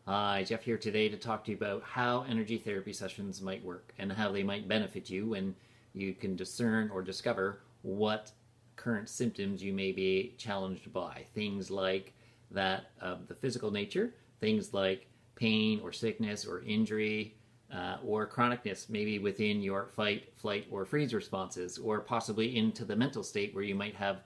Hi, Jeff here today to talk to you about how energy therapy sessions might work and how they might benefit you when you can discern or discover what current symptoms you may be challenged by. Things like that of the physical nature, things like pain or sickness or injury, or chronicness, maybe within your fight, flight, or freeze responses, or possibly into the mental state where you might have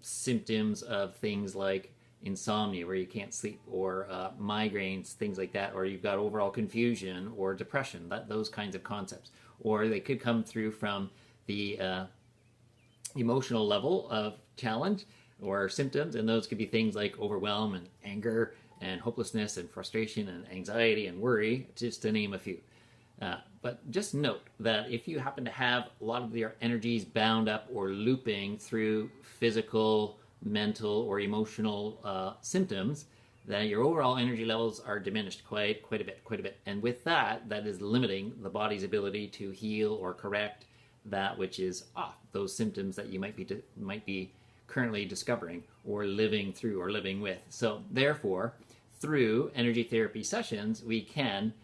symptoms of things like insomnia, where you can't sleep, or migraines, things like that, or you've got overall confusion or depression, those kinds of concepts. Or they could come through from the emotional level of challenge or symptoms, and those could be things like overwhelm and anger and hopelessness and frustration and anxiety and worry, just to name a few. But just note that if you happen to have a lot of your energies bound up or looping through physical, mental, or emotional symptoms, then your overall energy levels are diminished quite a bit. And with that, that is limiting the body's ability to heal or correct that which is off, those symptoms that you might be currently discovering or living through or living with. So therefore, through energy therapy sessions, we can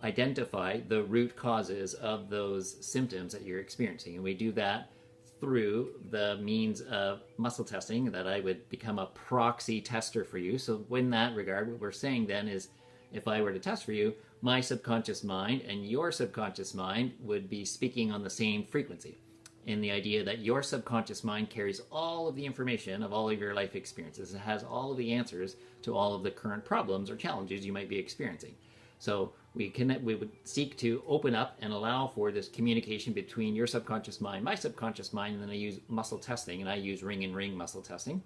identify the root causes of those symptoms that you're experiencing. And we do that through the means of muscle testing, that I would become a proxy tester for you. So in that regard, what we're saying then is, if I were to test for you, my subconscious mind and your subconscious mind would be speaking on the same frequency, in the idea that your subconscious mind carries all of the information of all of your life experiences. It has all of the answers to all of the current problems or challenges you might be experiencing. So we would seek to open up and allow for this communication between your subconscious mind, my subconscious mind, and then I use muscle testing, and I use ring and ring muscle testing,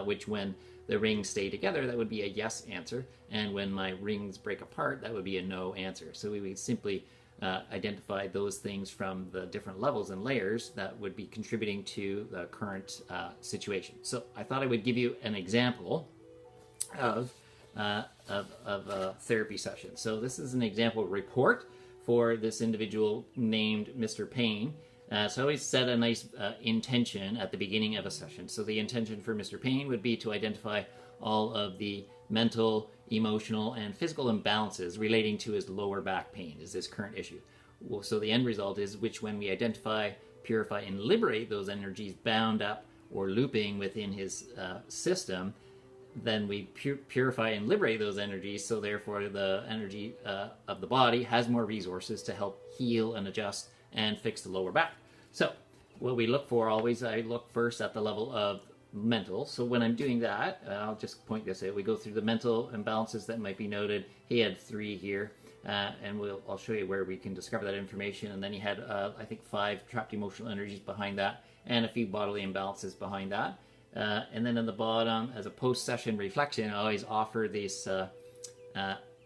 which when the rings stay together, that would be a yes answer, and when my rings break apart, that would be a no answer. So we would simply identify those things from the different levels and layers that would be contributing to the current situation. So I thought I would give you an example of a therapy session. So this is an example report for this individual named Mr. Payne. So I always set a nice intention at the beginning of a session. So the intention for Mr. Payne would be to identify all of the mental, emotional, and physical imbalances relating to his lower back pain, is this current issue. Well, so the end result is which, when we identify, purify, and liberate those energies bound up or looping within his system, then we purify and liberate those energies, so therefore the energy of the body has more resources to help heal and adjust and fix the lower back. So what we look for always, I look first at the level of mental. So when I'm doing that, I'll just point this out. We go through the mental imbalances that might be noted. He had 3 here, and I'll show you where we can discover that information. And then he had, I think, 5 trapped emotional energies behind that, and a few bodily imbalances behind that. And then in the bottom, as a post-session reflection, I always offer this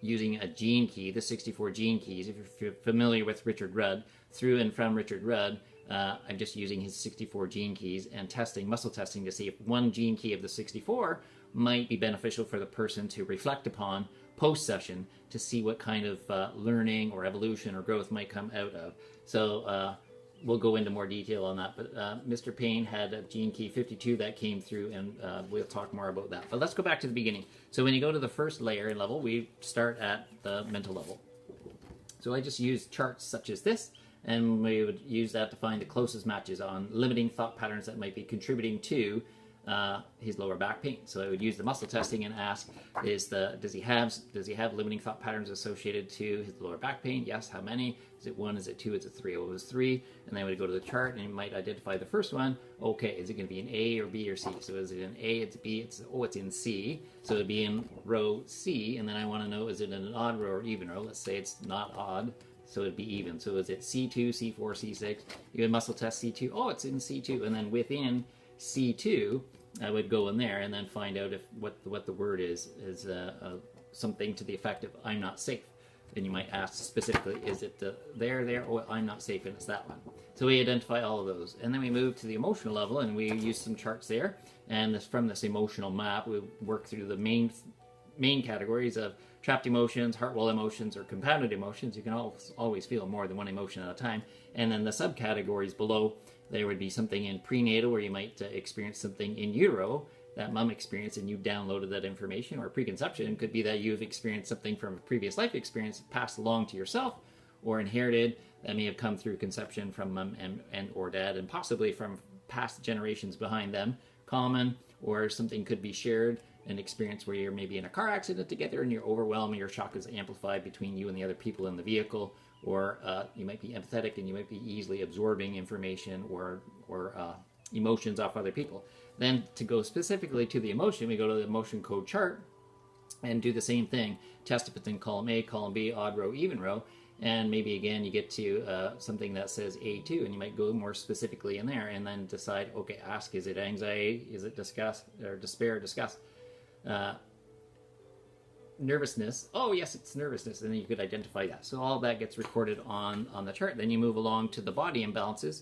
using a gene key, the 64 gene keys. If you're familiar with Richard Rudd, through and from Richard Rudd, I'm just using his 64 gene keys and testing, muscle testing, to see if one gene key of the 64 might be beneficial for the person to reflect upon post-session, to see what kind of learning or evolution or growth might come out of. So we'll go into more detail on that, but Mr. Payne had a gene key 52 that came through, and we'll talk more about that. But let's go back to the beginning. So when you go to the first layer and level, we start at the mental level. So I just use charts such as this, and we would use that to find the closest matches on limiting thought patterns that might be contributing to his lower back pain. So I would use the muscle testing and ask, does he have limiting thought patterns associated to his lower back pain? Yes. How many? Is it 1? Is it 2? Is it 3? Oh, it was 3. And then I would go to the chart, and you might identify the first one. Okay, is it going to be an A or B or C? So is it an A? It's B. It's in C. So it'd be in row C. And then I want to know, is it in an odd row or even row? Let's say it's not odd, so it'd be even. So is it C2, C4, C6? You would muscle test C2. Oh, it's in C2. And then within C2, I would go in there and then find out if what the word is something to the effect of "I'm not safe." And you might ask specifically, is it there? Oh, I'm not safe, and it's that one. So we identify all of those, and then we move to the emotional level, and we use some charts there. And from this emotional map, we work through the main categories of trapped emotions, heart wall emotions, or compounded emotions. You can always feel more than one emotion at a time. And then the subcategories below, there would be something in prenatal, where you might experience something in utero, that mom experienced and you downloaded that information, or preconception could be that you've experienced something from a previous life experience passed along to yourself or inherited that may have come through conception from mom and or dad, and possibly from past generations behind them, common, or something could be shared, an experience where you're maybe in a car accident together and you're overwhelmed and your shock is amplified between you and the other people in the vehicle, or you might be empathetic and you might be easily absorbing information or emotions off other people. Then to go specifically to the emotion, we go to the emotion code chart and do the same thing. Test if it's in column A, column B, odd row, even row, and maybe again you get to something that says A2, and you might go more specifically in there and then decide, okay, ask, is it anxiety, is it disgust or despair, disgust, nervousness? Oh yes, it's nervousness, and then you could identify that. So all that gets recorded on the chart. Then you move along to the body imbalances,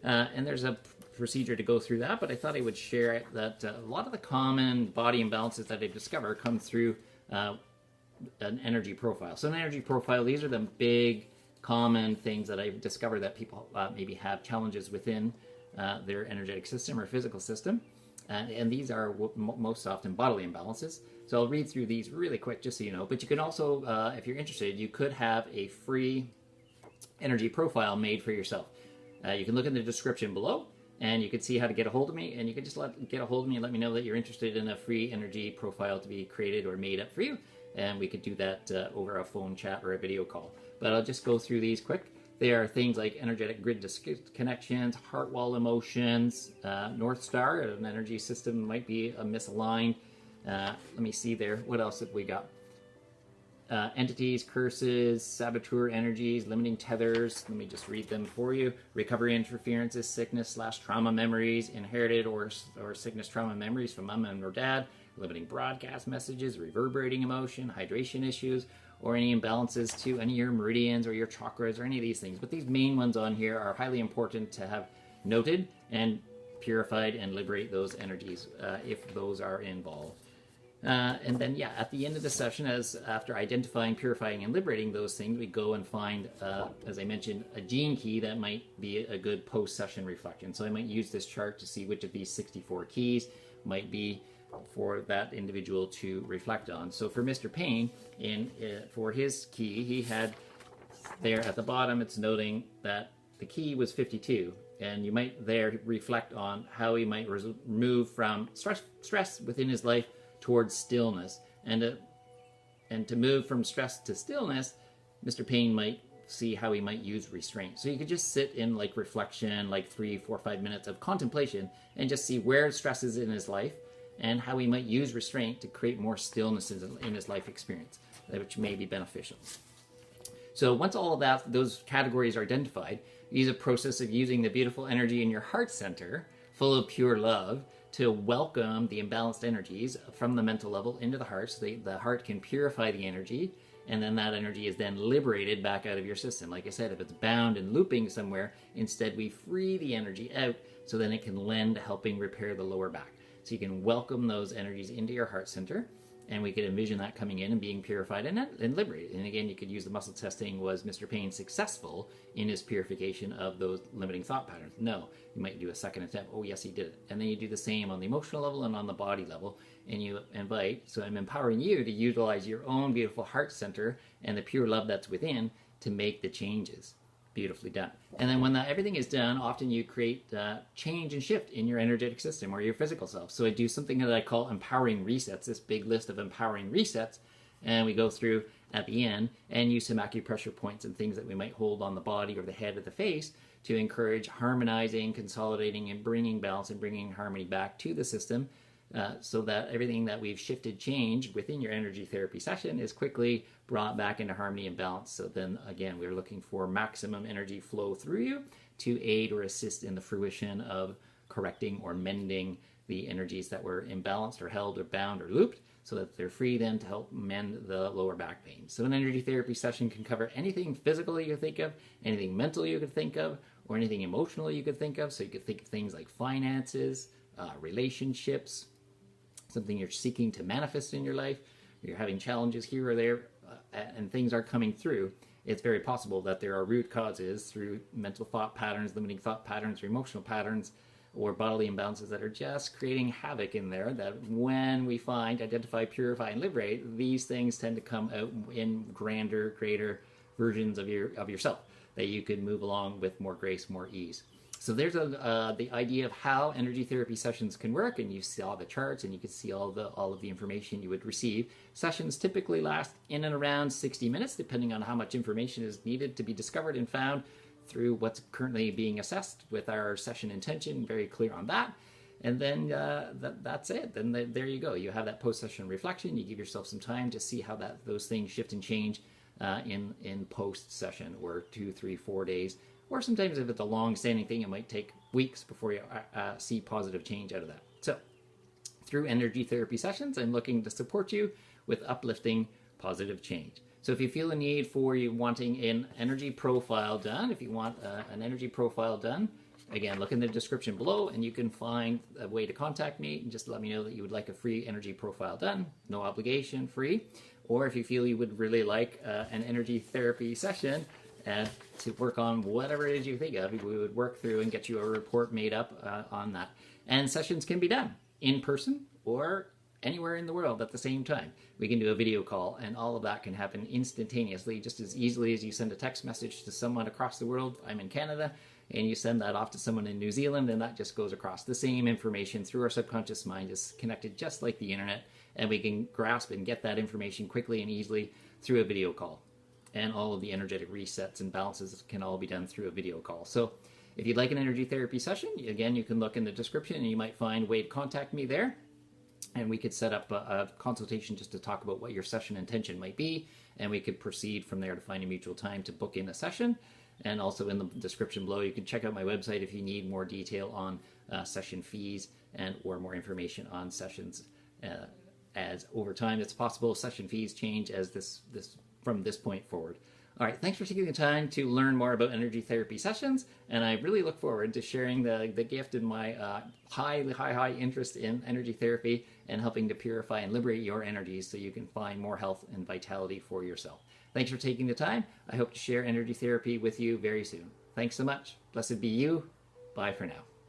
and there's a procedure to go through that, but I thought I would share that a lot of the common body imbalances that I've discovered come through an energy profile. So an energy profile, these are the big common things that I've discovered that people maybe have challenges within their energetic system or physical system. And these are most often bodily imbalances. So I'll read through these really quick just so you know. But you can also, if you're interested, you could have a free energy profile made for yourself. You can look in the description below, and you can see how to get a hold of me. And you can just get a hold of me and let me know that you're interested in a free energy profile to be created or made up for you. And we could do that over a phone chat or a video call. But I'll just go through these quick. They are things like energetic grid disconnections, heart wall emotions, North Star, an energy system might be misaligned. Let me see there. What else have we got? Entities, curses, saboteur energies, limiting tethers. Let me just read them for you. Recovery interferences, sickness/trauma memories, inherited or sickness trauma memories from mom and or dad, limiting broadcast messages, reverberating emotion, hydration issues, or any imbalances to any of your meridians or your chakras or any of these things. But these main ones on here are highly important to have noted and purified and liberate those energies if those are involved. And then, yeah, at the end of the session, after identifying, purifying, and liberating those things, we go and find, as I mentioned, a gene key that might be a good post-session reflection. So I might use this chart to see which of these 64 keys might be for that individual to reflect on. So for Mr. Payne, for his key, he had there at the bottom, it's noting that the key was 52. And you might there reflect on how he might move from stress within his life towards stillness. And to move from stress to stillness, Mr. Payne might see how he might use restraint. So you could just sit in like reflection, like 3, 4, 5 minutes of contemplation, and just see where stress is in his life and how he might use restraint to create more stillness in his life experience, which may be beneficial. So once all of those categories are identified, use a process of using the beautiful energy in your heart center, full of pure love, to welcome the imbalanced energies from the mental level into the heart, so the heart can purify the energy, and then that energy is then liberated back out of your system. Like I said, if it's bound and looping somewhere, instead we free the energy out so then it can lend helping repair the lower back. So you can welcome those energies into your heart center, and we could envision that coming in and being purified and liberated. And again, you could use the muscle testing. Was Mr. Payne successful in his purification of those limiting thought patterns? No. You might do a second attempt. Oh, yes, he did it. And then you do the same on the emotional level and on the body level. And you invite, so I'm empowering you to utilize your own beautiful heart center and the pure love that's within to make the changes. Beautifully done. And then when everything is done, often you create change and shift in your energetic system or your physical self. So I do something that I call empowering resets, this big list of empowering resets, and we go through at the end and use some acupressure points and things that we might hold on the body or the head or the face to encourage harmonizing, consolidating, and bringing balance and bringing harmony back to the system, so that everything that we've shifted, changed within your energy therapy session is quickly brought back into harmony and balance. So then again, we're looking for maximum energy flow through you to aid or assist in the fruition of correcting or mending the energies that were imbalanced or held or bound or looped, so that they're free then to help mend the lower back pain. So an energy therapy session can cover anything physical you could think of, anything mental you could think of, or anything emotional you could think of. So you could think of things like finances, relationships, something you're seeking to manifest in your life, you're having challenges here or there, and things are coming through. It's very possible that there are root causes through mental thought patterns, limiting thought patterns, or emotional patterns or bodily imbalances that are just creating havoc in there, that when we find, identify, purify, and liberate, these things tend to come out in grander, greater versions of yourself that you could move along with more grace, more ease. So there's the idea of how energy therapy sessions can work, and you saw the charts, and you can see all of the information you would receive. Sessions typically last in and around 60 minutes, depending on how much information is needed to be discovered and found through what's currently being assessed with our session intention, very clear on that. And then that's it. Then there you go. You have that post-session reflection. You give yourself some time to see how those things shift and change in post-session, or 2, 3, 4 days. Or sometimes if it's a long-standing thing, it might take weeks before you see positive change out of that. So through energy therapy sessions, I'm looking to support you with uplifting positive change. So if you feel a need for you wanting an energy profile done, if you want an energy profile done, again, look in the description below and you can find a way to contact me and just let me know that you would like a free energy profile done, no obligation, free. Or if you feel you would really like an energy therapy session, to work on whatever it is you think of, we would work through and get you a report made up on that. And sessions can be done in person or anywhere in the world at the same time. We can do a video call, and all of that can happen instantaneously, just as easily as you send a text message to someone across the world. I'm in Canada, and you send that off to someone in New Zealand, and that just goes across. The same information through our subconscious mind is connected just like the internet, and we can grasp and get that information quickly and easily through a video call. And all of the energetic resets and balances can all be done through a video call. So if you'd like an energy therapy session, again, you can look in the description and you might find a way to contact me there. And we could set up a consultation just to talk about what your session intention might be. And we could proceed from there to find a mutual time to book in a session. And also in the description below, you can check out my website if you need more detail on session fees or more information on sessions. As over time it's possible, session fees change as this from this point forward. All right, thanks for taking the time to learn more about energy therapy sessions, and I really look forward to sharing the gift and my high interest in energy therapy and helping to purify and liberate your energies so you can find more health and vitality for yourself. Thanks for taking the time. I hope to share energy therapy with you very soon. Thanks so much. Blessed be you. Bye for now.